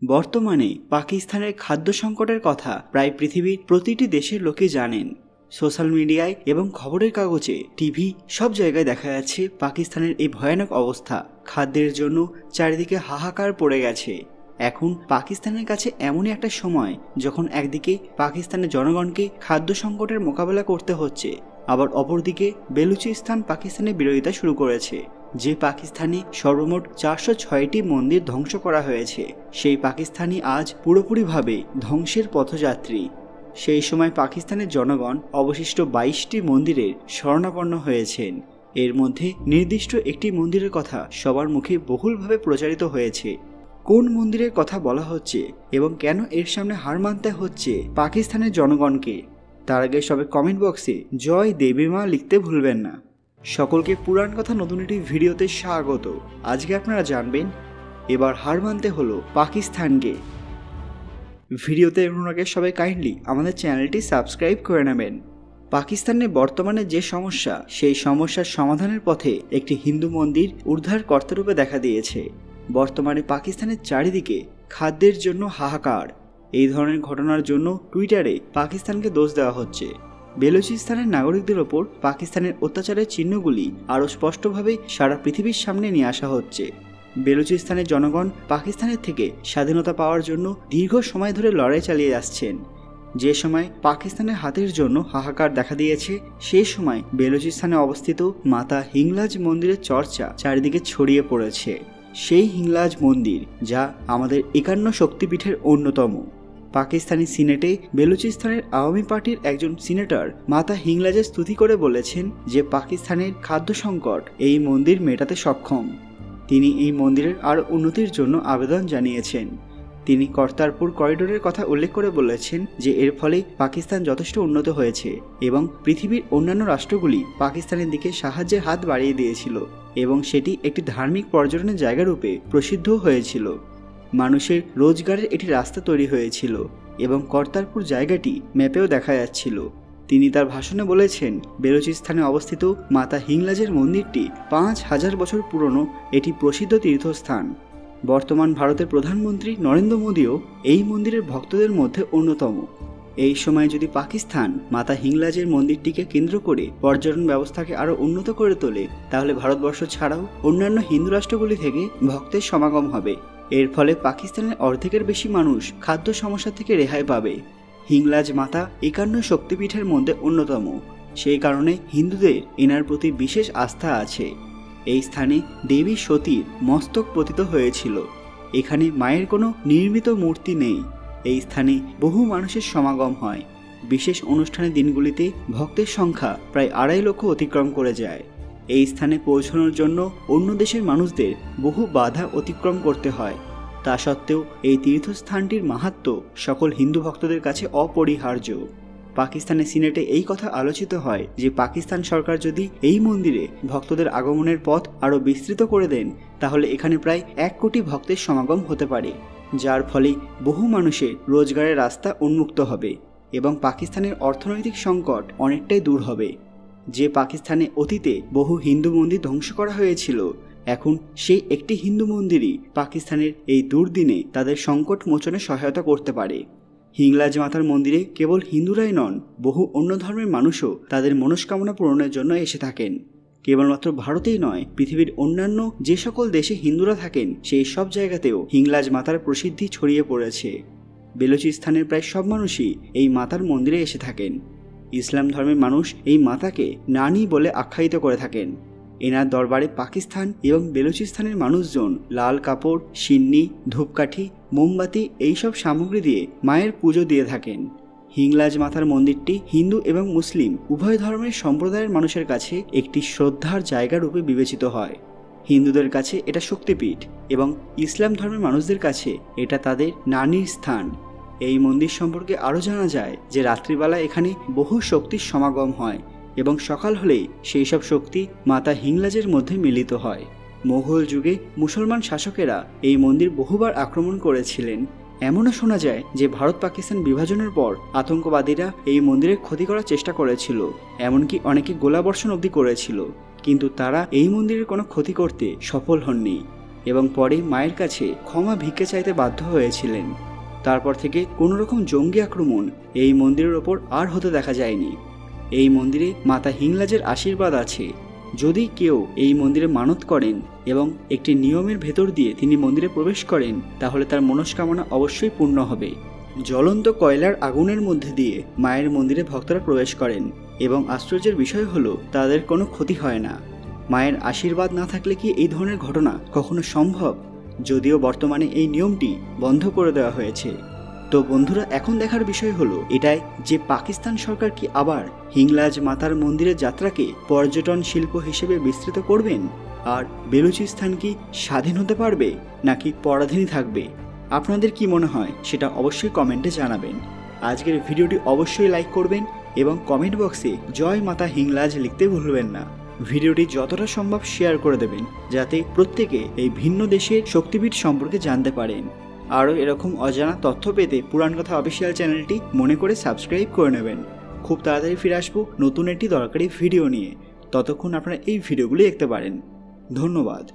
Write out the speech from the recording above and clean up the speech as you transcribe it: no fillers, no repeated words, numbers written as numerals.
বর্তমানে পাকিস্তানের খাদ্য সংকটের কথা প্রায় পৃথিবীর প্রতিটি দেশের লোকে জানেন। সোশ্যাল মিডিয়ায় এবং খবরের কাগজে, টিভি সব জায়গায় দেখা যাচ্ছে পাকিস্তানের এই ভয়ানক অবস্থা। খাদ্যের জন্য চারিদিকে হাহাকার পড়ে গেছে। এখন পাকিস্তানের কাছে এমনই একটা সময় যখন একদিকে পাকিস্তানের জনগণকে খাদ্য সংকটের মোকাবেলা করতে হচ্ছে, আবার অপরদিকে বেলুচিস্তান পাকিস্তানের বিরোধিতা শুরু করেছে। যে পাকিস্তানে সর্বমোট 406টি মন্দির ধ্বংস করা হয়েছে, সেই পাকিস্তানি আজ পুরোপুরিভাবে ধ্বংসের পথযাত্রী। সেই সময় পাকিস্তানের জনগণ অবশিষ্ট 22টি মন্দিরের শরণাপন্ন হয়েছেন। এর মধ্যে নির্দিষ্ট একটি মন্দিরের কথা সবার মুখে বহুলভাবে প্রচারিত হয়েছে। কোন মন্দিরের কথা বলা হচ্ছে এবং কেন এর সামনে হার মানতে হচ্ছে পাকিস্তানের জনগণকে, তার আগে সবাই কমেন্ট বক্সে জয় দেবী মা লিখতে ভুলবেন না। সকলকে পুরাণ কথা নতুন একটি ভিডিওতে স্বাগত। আজকে আপনারা জানবেন এবার হার মানতে হলো পাকিস্তানকে। ভিডিওতে এগোনোর আগে সবাই কাইন্ডলি আমাদের চ্যানেলটি সাবস্ক্রাইব করে নেবেন। পাকিস্তানে বর্তমানে যে সমস্যা, সেই সমস্যার সমাধানের পথে একটি হিন্দু মন্দির উদ্ধার কর্তারূপে দেখা দিয়েছে। বর্তমানে পাকিস্তানের চারিদিকে খাদ্যের জন্য হাহাকার। এই ধরনের ঘটনার জন্য টুইটারে পাকিস্তানকে দোষ দেওয়া হচ্ছে। বেলুচিস্তানের নাগরিকদের ওপর পাকিস্তানের অত্যাচারের চিহ্নগুলি আরও স্পষ্টভাবে সারা পৃথিবীর সামনে নিয়ে আসা হচ্ছে। বেলুচিস্তানের জনগণ পাকিস্তানের থেকে স্বাধীনতা পাওয়ার জন্য দীর্ঘ সময় ধরে লড়াই চালিয়ে আসছেন। যে সময় পাকিস্তানের হাতের জন্য হাহাকার দেখা দিয়েছে, সেই সময় বেলুচিস্তানে অবস্থিত মাতা হিংলাজ মন্দিরের চর্চা চারিদিকে ছড়িয়ে পড়েছে। সেই হিংলাজ মন্দির যা আমাদের 51 শক্তিপীঠের অন্যতম। পাকিস্তানি সিনেটে বেলুচিস্তানের আওয়ামী পার্টির একজন সিনেটর মাতা হিংলাজের স্তুতি করে বলেছেন যে পাকিস্তানের খাদ্য সংকট এই মন্দির মেটাতে সক্ষম। তিনি এই মন্দিরের আরও উন্নতির জন্য আবেদন জানিয়েছেন। তিনি কর্তারপুর করিডোরের কথা উল্লেখ করে বলেছেন যে এর ফলে পাকিস্তান যথেষ্ট উন্নত হয়েছে এবং পৃথিবীর অন্যান্য রাষ্ট্রগুলি পাকিস্তানের দিকে সাহায্যের হাত বাড়িয়ে দিয়েছিল এবং সেটি একটি ধার্মিক পর্যটনের জায়গা রূপে প্রসিদ্ধ হয়েছিল। মানুষের রোজগারের একটি রাস্তা তৈরি হয়েছিল এবং কর্তারপুর জায়গাটি ম্যাপেও দেখা যাচ্ছিল। তিনি তার ভাষণে বলেছেন, বেলুচিস্তানে অবস্থিত মাতা হিংলাজের মন্দিরটি 5000 বছর পুরনো। এটি প্রসিদ্ধ তীর্থস্থান। বর্তমান ভারতের প্রধানমন্ত্রী নরেন্দ্র মোদীও এই মন্দিরের ভক্তদের মধ্যে অন্যতম। এই সময় যদি পাকিস্তান মাতা হিংলাজের মন্দিরটিকে কেন্দ্র করে পর্যটন ব্যবস্থাকে আরও উন্নত করে তোলে, তাহলে ভারতবর্ষ ছাড়াও অন্যান্য হিন্দু রাষ্ট্রগুলি থেকে ভক্তের সমাগম হবে। এর ফলে পাকিস্তানের অর্ধেকের বেশি মানুষ খাদ্য সমস্যা থেকে রেহাই পাবে। হিংলাজ মাতা 51 শক্তিপীঠের মধ্যে অন্যতম। সেই কারণে হিন্দুদের এনার প্রতি বিশেষ আস্থা আছে। এই স্থানে দেবী সতীর মস্তক পতিত হয়েছিল। এখানে মায়ের কোনো নির্মিত মূর্তি নেই। এই স্থানে বহু মানুষের সমাগম হয়। বিশেষ অনুষ্ঠানের দিনগুলিতে ভক্তের সংখ্যা প্রায় 2.5 লক্ষ অতিক্রম করে যায়। এই স্থানে পৌঁছানোর জন্য অন্য দেশের মানুষদের বহু বাধা অতিক্রম করতে হয়। তা সত্ত্বেও এই তীর্থস্থানটির মাহাত্ম্য সকল হিন্দু ভক্তদের কাছে অপরিহার্য। পাকিস্তানের সিনেটে এই কথা আলোচিত হয় যে পাকিস্তান সরকার যদি এই মন্দিরে ভক্তদের আগমনের পথ আরও বিস্তৃত করে দেন, তাহলে এখানে প্রায় 1 কোটি ভক্তের সমাগম হতে পারে, যার ফলে বহু মানুষের রোজগারের রাস্তা উন্মুক্ত হবে এবং পাকিস্তানের অর্থনৈতিক সংকট অনেকটাই দূর হবে। যে পাকিস্তানে অতীতে বহু হিন্দু মন্দির ধ্বংস করা হয়েছিল, এখন সেই একটি হিন্দু মন্দিরই পাকিস্তানের এই দুর্দিনে তাদের সংকট মোচনে সহায়তা করতে পারে। হিংলাজ মাতার মন্দিরে কেবল হিন্দুরাই নন, বহু অন্য ধর্মের মানুষও তাদের মনস্কামনা পূরণের জন্য এসে থাকেন। কেবলমাত্র ভারতেই নয়, পৃথিবীর অন্যান্য যে সকল দেশে হিন্দুরা থাকেন সেই সব জায়গাতেও হিংলাজ মাতার প্রসিদ্ধি ছড়িয়ে পড়েছে। বেলুচিস্তানের প্রায় সব মানুষই এই মাতার মন্দিরে এসে থাকেন। ইসলাম ধর্মের মানুষ এই মাতাকে নানি বলে আখ্যায়িত করে থাকেন। এনার দরবারে পাকিস্তান এবং বেলুচিস্তানের মানুষজন লাল কাপড়, সিন্নি, ধূপকাঠি, মোমবাতি এইসব সামগ্রী দিয়ে মায়ের পুজো দিয়ে থাকেন। হিংলাজ মাতার মন্দিরটি হিন্দু এবং মুসলিম উভয় ধর্মের সম্প্রদায়ের মানুষের কাছে একটি শ্রদ্ধার জায়গা রূপে বিবেচিত হয়। হিন্দুদের কাছে এটা শক্তিপীঠ এবং ইসলাম ধর্মের মানুষদের কাছে এটা তাদের নানির স্থান। এই মন্দির সম্পর্কে আরও জানা যায় যে রাত্রিবেলা এখানে বহু শক্তির সমাগম হয় এবং সকাল হলেই সেই সব শক্তি মাতা হিংলাজের মধ্যে মিলিত হয়। মোগল যুগে মুসলমান শাসকেরা এই মন্দির বহুবার আক্রমণ করেছিলেন। এমনও শোনা যায় যে ভারত পাকিস্তান বিভাজনের পর আতঙ্কবাদীরা এই মন্দিরের ক্ষতি করার চেষ্টা করেছিল, এমনকি অনেকে গোলাবর্ষণ অবধি করেছিল, কিন্তু তারা এই মন্দিরের কোনো ক্ষতি করতে সফল হননি। এবং পরে মায়ের কাছে ক্ষমা ভিক্ষা চাইতে বাধ্য হয়েছিলেন। তারপর থেকে কোনো রকম জঙ্গি আক্রমণ এই মন্দিরের ওপর আর হতে দেখা যায়নি। এই মন্দিরে মাতা হিংলাজের আশীর্বাদ আছে। যদি কেউ এই মন্দিরে মানত করেন এবং একটি নিয়মের ভেতর দিয়ে তিনি মন্দিরে প্রবেশ করেন, তাহলে তার মনস্কামনা অবশ্যই পূর্ণ হবে। জ্বলন্ত কয়লার আগুনের মধ্যে দিয়ে মায়ের মন্দিরে ভক্তরা প্রবেশ করেন এবং আশ্চর্যের বিষয় হলো তাদের কোনো ক্ষতি হয় না। মায়ের আশীর্বাদ না থাকলে কি এই ধরনের ঘটনা কখনো সম্ভব? যদিও বর্তমানে এই নিয়মটি বন্ধ করে দেওয়া হয়েছে। তো বন্ধুরা, এখন দেখার বিষয় হলো এটাই যে পাকিস্তান সরকার কি আবার হিংলাজ মাতার মন্দিরের যাত্রাকে পর্যটন শিল্প হিসেবে বিস্তৃত করবেন, আর বেলুচিস্তান কি স্বাধীন হতে পারবে নাকি পরাধীনই থাকবে? আপনাদের কি মনে হয় সেটা অবশ্যই কমেন্টে জানাবেন। আজকের ভিডিওটি অবশ্যই লাইক করবেন এবং কমেন্ট বক্সে জয় মাতা হিংলাজ লিখতে ভুলবেন না। ভিডিওটি যতটা সম্ভব শেয়ার করে দেবেন যাতে প্রত্যেকে এই ভিন্ন দেশের শক্তিপীঠ সম্পর্কে জানতে পারেন। আরও এরকম অজানা তথ্য পেতে পুরাণ কথা অফিসিয়াল চ্যানেলটি মনে করে সাবস্ক্রাইব করে নেবেন। খুব তাড়াতাড়ি ফিরে আসবো নতুন একটি দরকারি ভিডিও নিয়ে। ততক্ষণ আপনারা এই ভিডিওগুলি দেখতে পারেন। ধন্যবাদ।